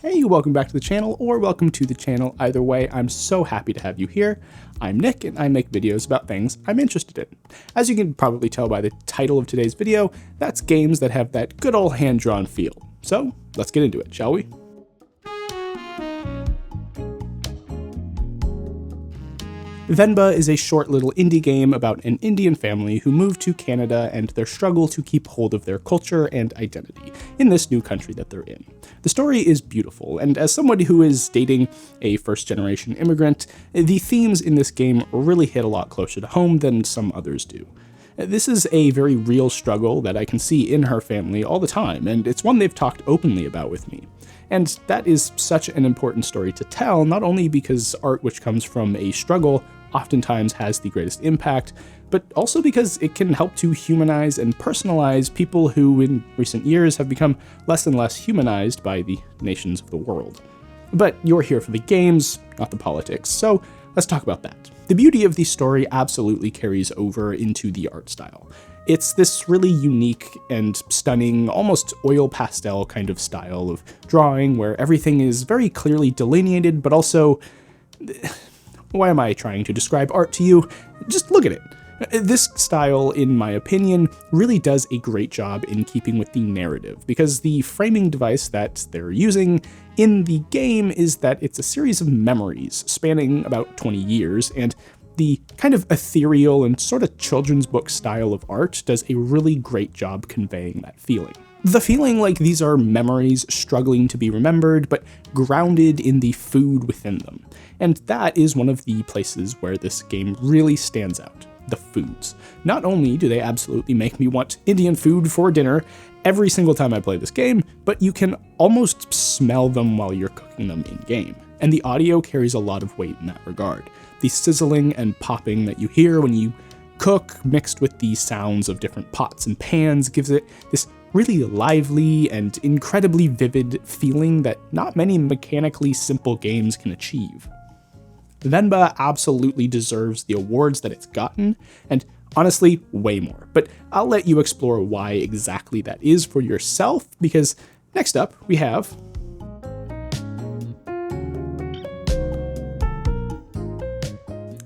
Hey, welcome back to the channel, or welcome to the channel. Either way, I'm so happy to have you here. I'm Nick, and I make videos about things I'm interested in. As you can probably tell by the title of today's video, that's games that have that good old hand-drawn feel. So, let's get into it, shall we? Venba is a short little indie game about an Indian family who moved to Canada and their struggle to keep hold of their culture and identity in this new country that they're in. The story is beautiful, and as somebody who is dating a first-generation immigrant, the themes in this game really hit a lot closer to home than some others do. This is a very real struggle that I can see in her family all the time, and it's one they've talked openly about with me. And that is such an important story to tell, not only because art which comes from a struggle oftentimes has the greatest impact, but also because it can help to humanize and personalize people who in recent years have become less and less humanized by the nations of the world. But you're here for the games, not the politics, so let's talk about that. The beauty of the story absolutely carries over into the art style. It's this really unique and stunning, almost oil pastel kind of style of drawing where everything is very clearly delineated, but also... Why am I trying to describe art to you? Just look at it. This style, in my opinion, really does a great job in keeping with the narrative, because the framing device that they're using in the game is that it's a series of memories spanning about 20 years, and the kind of ethereal and sort of children's book style of art does a really great job conveying that feeling. The feeling like these are memories struggling to be remembered, but grounded in the food within them. And that is one of the places where this game really stands out, the foods. Not only do they absolutely make me want Indian food for dinner every single time I play this game, but you can almost smell them while you're cooking them in-game. And the audio carries a lot of weight in that regard. The sizzling and popping that you hear when you cook, mixed with the sounds of different pots and pans, gives it this really lively and incredibly vivid feeling that not many mechanically simple games can achieve. Venba absolutely deserves the awards that it's gotten, and honestly, way more. But I'll let you explore why exactly that is for yourself, because next up we have...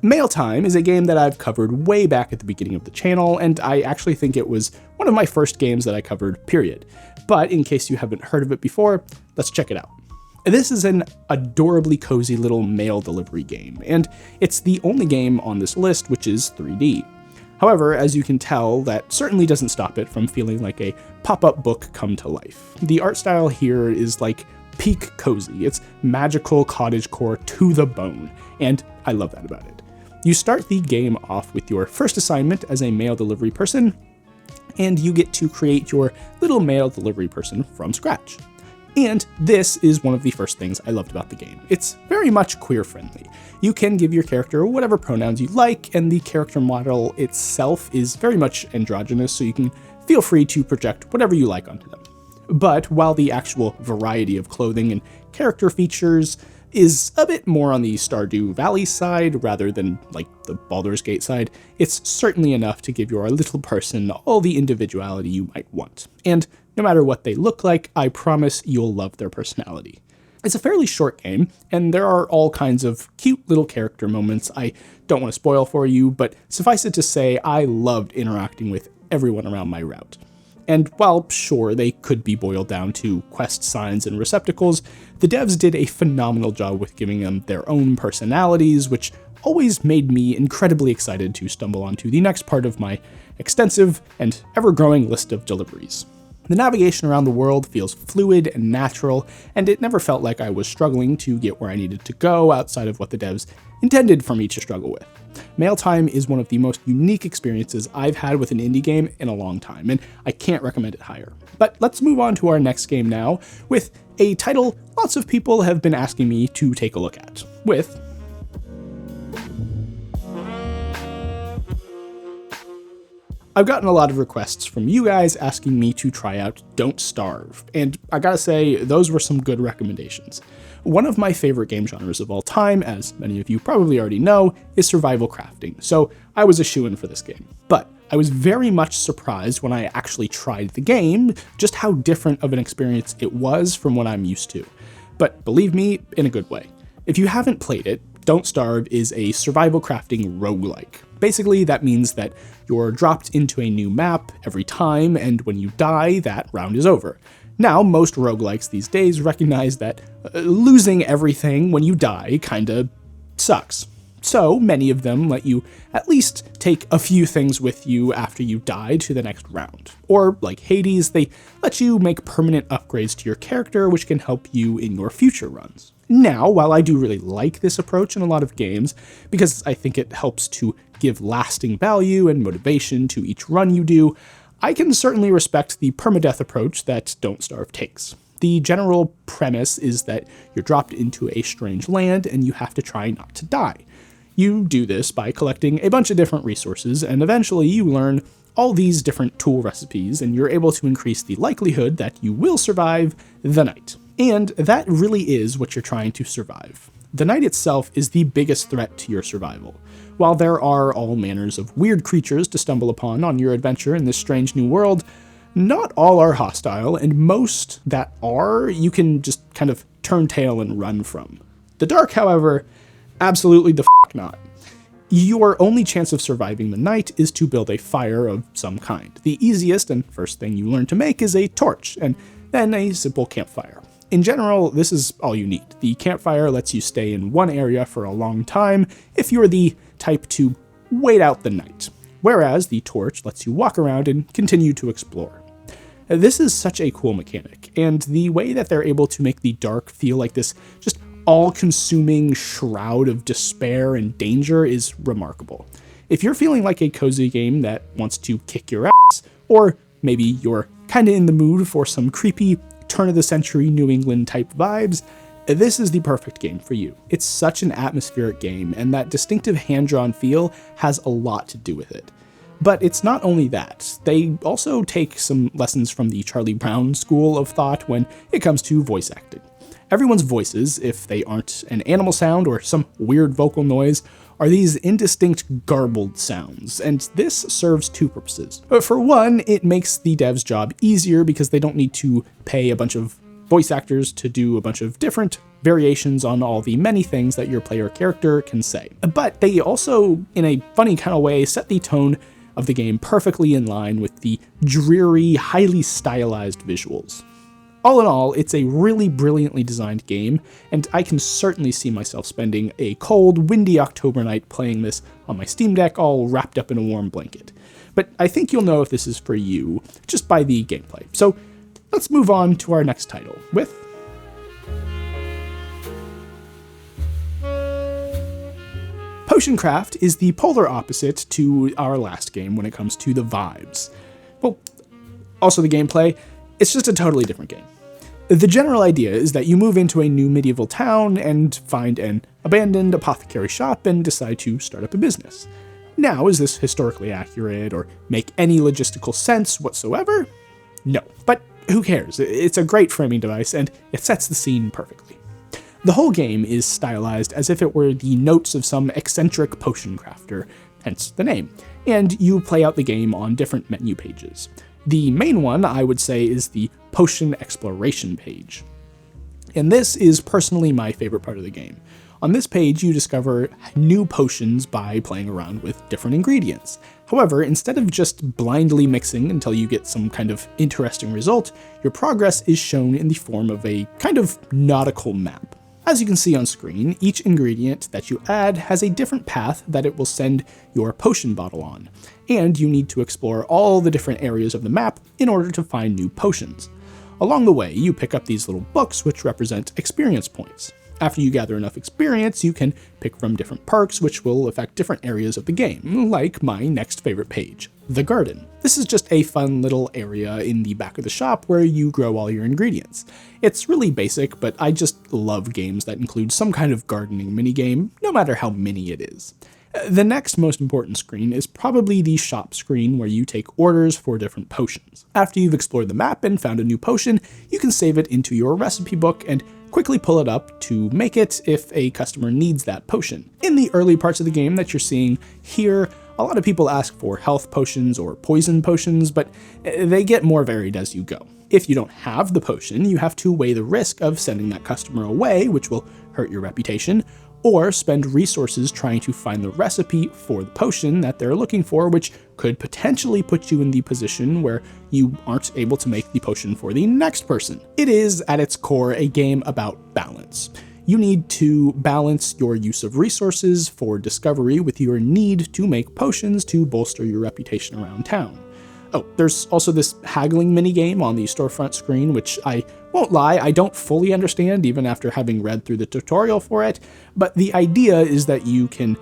Mail Time is a game that I've covered way back at the beginning of the channel, and I actually think it was one of my first games that I covered, period. But in case you haven't heard of it before, let's check it out. This is an adorably cozy little mail delivery game, and it's the only game on this list which is 3D. However, as you can tell, that certainly doesn't stop it from feeling like a pop-up book come to life. The art style here is like peak cozy. It's magical cottagecore to the bone, and I love that about it. You start the game off with your first assignment as a mail delivery person, and you get to create your little mail delivery person from scratch. And this is one of the first things I loved about the game. It's very much queer-friendly. You can give your character whatever pronouns you like, and the character model itself is very much androgynous, so you can feel free to project whatever you like onto them. But while the actual variety of clothing and character features is a bit more on the Stardew Valley side rather than like the Baldur's Gate side, it's certainly enough to give your little person all the individuality you might want. And no matter what they look like, I promise you'll love their personality. It's a fairly short game, and there are all kinds of cute little character moments I don't want to spoil for you, but suffice it to say, I loved interacting with everyone around my route. And while sure, they could be boiled down to quest signs and receptacles, the devs did a phenomenal job with giving them their own personalities, which always made me incredibly excited to stumble onto the next part of my extensive and ever-growing list of deliveries. The navigation around the world feels fluid and natural, and it never felt like I was struggling to get where I needed to go outside of what the devs intended for me to struggle with. Mail Time is one of the most unique experiences I've had with an indie game in a long time, and I can't recommend it higher. But let's move on to our next game now, with a title lots of people have been asking me to take a look at, with... I've gotten a lot of requests from you guys asking me to try out Don't Starve, and I gotta say, those were some good recommendations. One of my favorite game genres of all time, as many of you probably already know, is survival crafting, so I was a shoo-in for this game. But I was very much surprised when I actually tried the game, just how different of an experience it was from what I'm used to. but believe me, in a good way. If you haven't played it, Don't Starve is a survival crafting roguelike. Basically, that means that you're dropped into a new map every time, and when you die, that round is over. Now, most roguelikes these days recognize that losing everything when you die kinda sucks. So many of them let you at least take a few things with you after you die to the next round. Or, like Hades, they let you make permanent upgrades to your character, which can help you in your future runs. Now, while I do really like this approach in a lot of games, because I think it helps to give lasting value and motivation to each run you do, I can certainly respect the permadeath approach that Don't Starve takes. The general premise is that you're dropped into a strange land and you have to try not to die. You do this by collecting a bunch of different resources, and eventually you learn all these different tool recipes, and you're able to increase the likelihood that you will survive the night. And that really is what you're trying to survive. The night itself is the biggest threat to your survival. While there are all manners of weird creatures to stumble upon on your adventure in this strange new world, not all are hostile, and most that are, you can just kind of turn tail and run from. The dark, however, absolutely the f*** not. Your only chance of surviving the night is to build a fire of some kind. The easiest and first thing you learn to make is a torch, and then a simple campfire. In general, this is all you need. The campfire lets you stay in one area for a long time if you're the type to wait out the night, whereas the torch lets you walk around and continue to explore. This is such a cool mechanic, and the way that they're able to make the dark feel like this just all-consuming shroud of despair and danger is remarkable. If you're feeling like a cozy game that wants to kick your ass, or maybe you're kinda in the mood for some creepy turn-of-the-century New England type vibes, this is the perfect game for you. It's such an atmospheric game, and that distinctive hand-drawn feel has a lot to do with it. But it's not only that. They also take some lessons from the Charlie Brown school of thought when it comes to voice acting. Everyone's voices, if they aren't an animal sound or some weird vocal noise, are these indistinct, garbled sounds, and this serves two purposes. For one, it makes the dev's job easier because they don't need to pay a bunch of voice actors to do a bunch of different variations on all the many things that your player character can say. But they also, in a funny kind of way, set the tone of the game perfectly in line with the dreary, highly stylized visuals. All in all, it's a really brilliantly designed game, and I can certainly see myself spending a cold, windy October night playing this on my Steam Deck all wrapped up in a warm blanket. But I think you'll know if this is for you just by the gameplay. So let's move on to our next title with Potioncraft is the polar opposite to our last game when it comes to the vibes. Well, also the gameplay, it's just a totally different game. The general idea is that you move into a new medieval town and find an abandoned apothecary shop and decide to start up a business. Now, is this historically accurate or make any logistical sense whatsoever? No, but who cares? It's a great framing device and it sets the scene perfectly. The whole game is stylized as if it were the notes of some eccentric potion crafter, hence the name, and you play out the game on different menu pages. The main one, I would say, is the Potion Exploration page. And this is personally my favorite part of the game. On this page, you discover new potions by playing around with different ingredients. However, instead of just blindly mixing until you get some kind of interesting result, your progress is shown in the form of a kind of nautical map. As you can see on screen, each ingredient that you add has a different path that it will send your potion bottle on, and you need to explore all the different areas of the map in order to find new potions. Along the way, you pick up these little books which represent experience points. After you gather enough experience, you can pick from different perks which will affect different areas of the game, like my next favorite page, the garden. This is just a fun little area in the back of the shop where you grow all your ingredients. It's really basic, but I just love games that include some kind of gardening minigame, no matter how mini it is. The next most important screen is probably the shop screen where you take orders for different potions. After you've explored the map and found a new potion, you can save it into your recipe book and quickly pull it up to make it if a customer needs that potion. In the early parts of the game that you're seeing here, a lot of people ask for health potions or poison potions, but they get more varied as you go. If you don't have the potion, you have to weigh the risk of sending that customer away, which will hurt your reputation, or spend resources trying to find the recipe for the potion that they're looking for, which could potentially put you in the position where you aren't able to make the potion for the next person. It is, at its core, a game about balance. You need to balance your use of resources for discovery with your need to make potions to bolster your reputation around town. Oh, there's also this haggling minigame on the storefront screen, which I won't lie, I don't fully understand even after having read through the tutorial for it, but the idea is that you can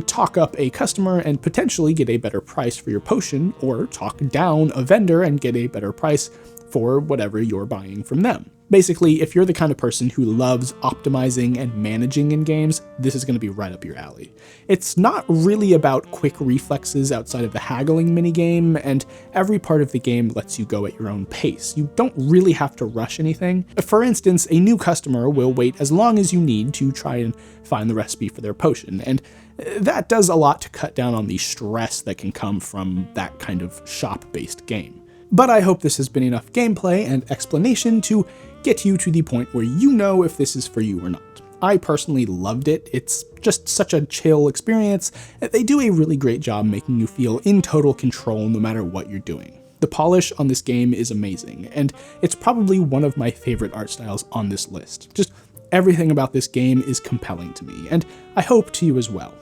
talk up a customer and potentially get a better price for your potion, or talk down a vendor and get a better price for whatever you're buying from them. Basically, if you're the kind of person who loves optimizing and managing in games, this is going to be right up your alley. It's not really about quick reflexes outside of the haggling minigame, and every part of the game lets you go at your own pace. You don't really have to rush anything. For instance, a new customer will wait as long as you need to try and find the recipe for their potion, and that does a lot to cut down on the stress that can come from that kind of shop-based game. But I hope this has been enough gameplay and explanation to get you to the point where you know if this is for you or not. I personally loved it. It's just such a chill experience. They do a really great job making you feel in total control no matter what you're doing. The polish on this game is amazing, and it's probably one of my favorite art styles on this list. Just everything about this game is compelling to me, and I hope to you as well.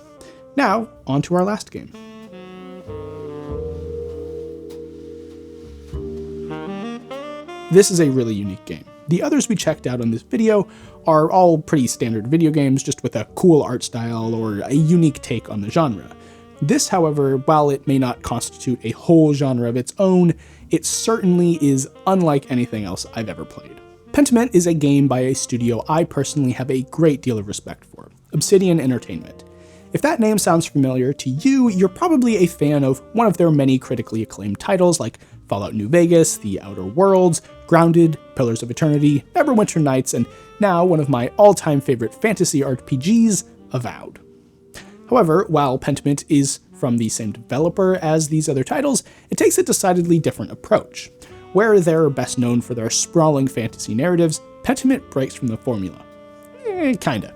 Now, on to our last game. This is a really unique game. The others we checked out on this video are all pretty standard video games, just with a cool art style or a unique take on the genre. This, however, while it may not constitute a whole genre of its own, it certainly is unlike anything else I've ever played. Pentiment is a game by a studio I personally have a great deal of respect for, Obsidian Entertainment. If that name sounds familiar to you, you're probably a fan of one of their many critically acclaimed titles like Fallout New Vegas, The Outer Worlds, Grounded, Pillars of Eternity, Neverwinter Nights, and now one of my all-time favorite fantasy RPGs, Avowed. However, while Pentiment is from the same developer as these other titles, it takes a decidedly different approach. Where they're best known for their sprawling fantasy narratives, Pentiment breaks from the formula. Kinda.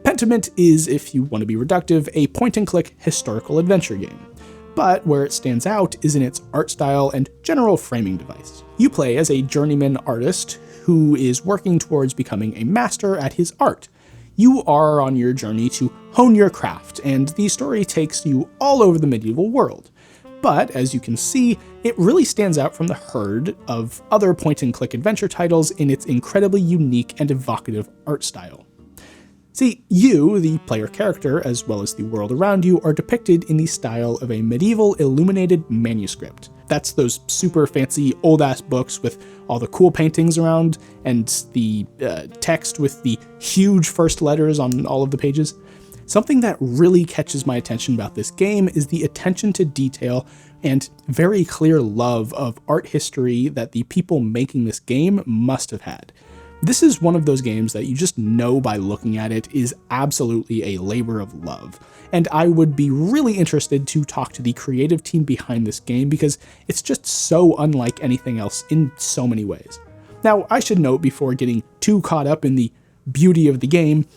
Pentiment is, if you want to be reductive, a point-and-click historical adventure game. But where it stands out is in its art style and general framing device. You play as a journeyman artist who is working towards becoming a master at his art. You are on your journey to hone your craft, and the story takes you all over the medieval world. But, as you can see, it really stands out from the herd of other point-and-click adventure titles in its incredibly unique and evocative art style. See, you, the player character, as well as the world around you, are depicted in the style of a medieval illuminated manuscript. That's those super fancy old-ass books with all the cool paintings around, and the text with the huge first letters on all of the pages. Something that really catches my attention about this game is the attention to detail and very clear love of art history that the people making this game must have had. This is one of those games that you just know by looking at it is absolutely a labor of love, and I would be really interested to talk to the creative team behind this game because it's just so unlike anything else in so many ways. Now, I should note before getting too caught up in the beauty of the game,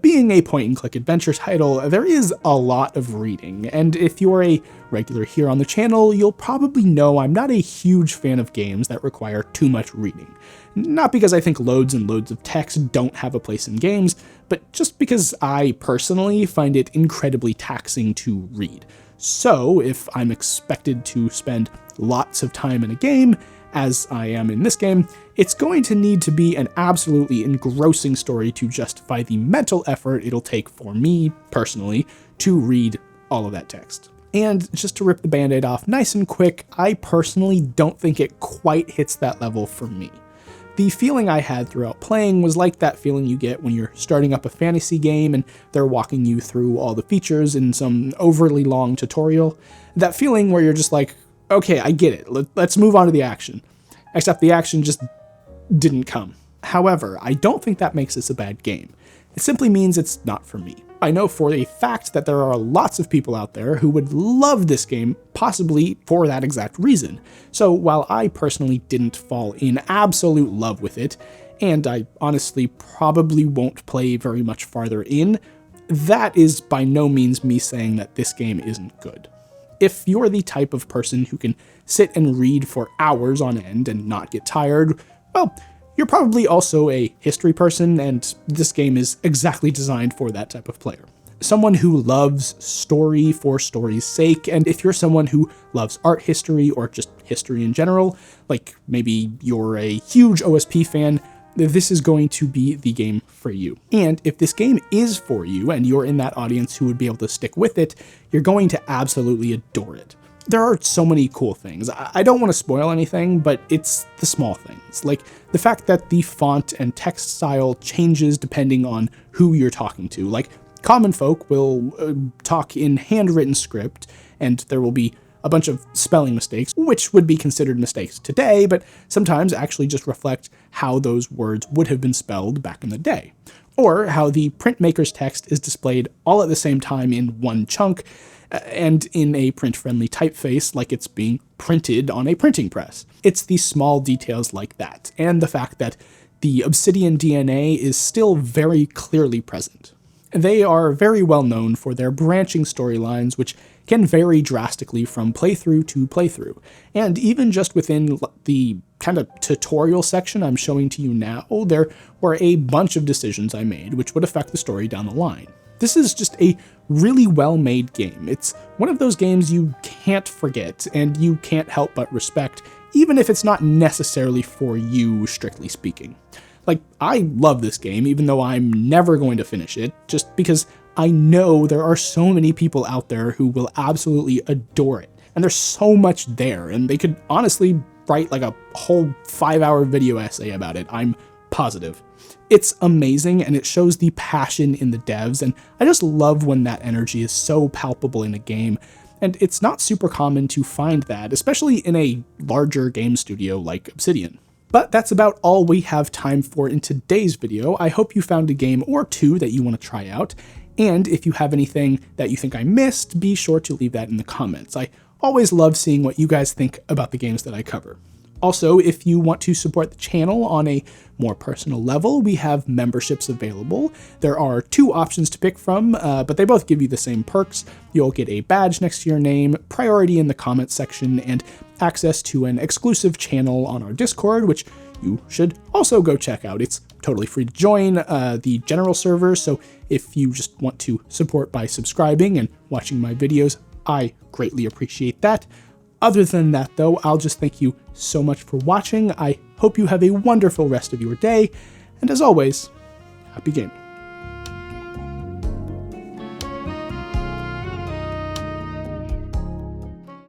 being a point-and-click adventure title, there is a lot of reading, and if you're a regular here on the channel, you'll probably know I'm not a huge fan of games that require too much reading. Not because I think loads and loads of text don't have a place in games, but just because I personally find it incredibly taxing to read. So, if I'm expected to spend lots of time in a game, as I am in this game, it's going to need to be an absolutely engrossing story to justify the mental effort it'll take for me, personally, to read all of that text. And just to rip the band-aid off nice and quick, I personally don't think it quite hits that level for me. The feeling I had throughout playing was like that feeling you get when you're starting up a fantasy game and they're walking you through all the features in some overly long tutorial. That feeling where you're just like, okay, I get it, let's move on to the action. Except the action just didn't come. However, I don't think that makes this a bad game. It simply means it's not for me. I know for a fact that there are lots of people out there who would love this game, possibly for that exact reason. So while I personally didn't fall in absolute love with it, and I honestly probably won't play very much farther in, that is by no means me saying that this game isn't good. If you're the type of person who can sit and read for hours on end and not get tired, well, you're probably also a history person, and this game is exactly designed for that type of player. Someone who loves story for story's sake, and if you're someone who loves art history or just history in general, like maybe you're a huge OSP fan, this is going to be the game for you. And if this game is for you and you're in that audience who would be able to stick with it, you're going to absolutely adore it. There are so many cool things. I don't want to spoil anything, but it's the small things, like the fact that the font and text style changes depending on who you're talking to. Like, common folk will talk in handwritten script, and there will be a bunch of spelling mistakes, which would be considered mistakes today, but sometimes actually just reflect how those words would have been spelled back in the day. Or how the printmaker's text is displayed all at the same time in one chunk, and in a print-friendly typeface like it's being printed on a printing press. It's the small details like that, and the fact that the Obsidian DNA is still very clearly present. They are very well known for their branching storylines, which can vary drastically from playthrough to playthrough. And even just within the kind of tutorial section I'm showing to you now, there were a bunch of decisions I made which would affect the story down the line. This is just a really well-made game. It's one of those games you can't forget and you can't help but respect, even if it's not necessarily for you, strictly speaking. Like, I love this game, even though I'm never going to finish it, just because I know there are so many people out there who will absolutely adore it. And there's so much there, and they could honestly write like a whole 5-hour video essay about it, I'm positive. It's amazing, and it shows the passion in the devs, and I just love when that energy is so palpable in a game, and it's not super common to find that, especially in a larger game studio like Obsidian. But that's about all we have time for in today's video. I hope you found a game or two that you want to try out, and if you have anything that you think I missed, be sure to leave that in the comments. I always love seeing what you guys think about the games that I cover. Also, if you want to support the channel on a more personal level, we have memberships available. There are 2 options to pick from, but they both give you the same perks. You'll get a badge next to your name, priority in the comments section, and access to an exclusive channel on our Discord, which you should also go check out. It's totally free to join the general server, so if you just want to support by subscribing and watching my videos, I greatly appreciate that. Other than that, though, I'll just thank you so much for watching. I hope you have a wonderful rest of your day, and as always, happy gaming.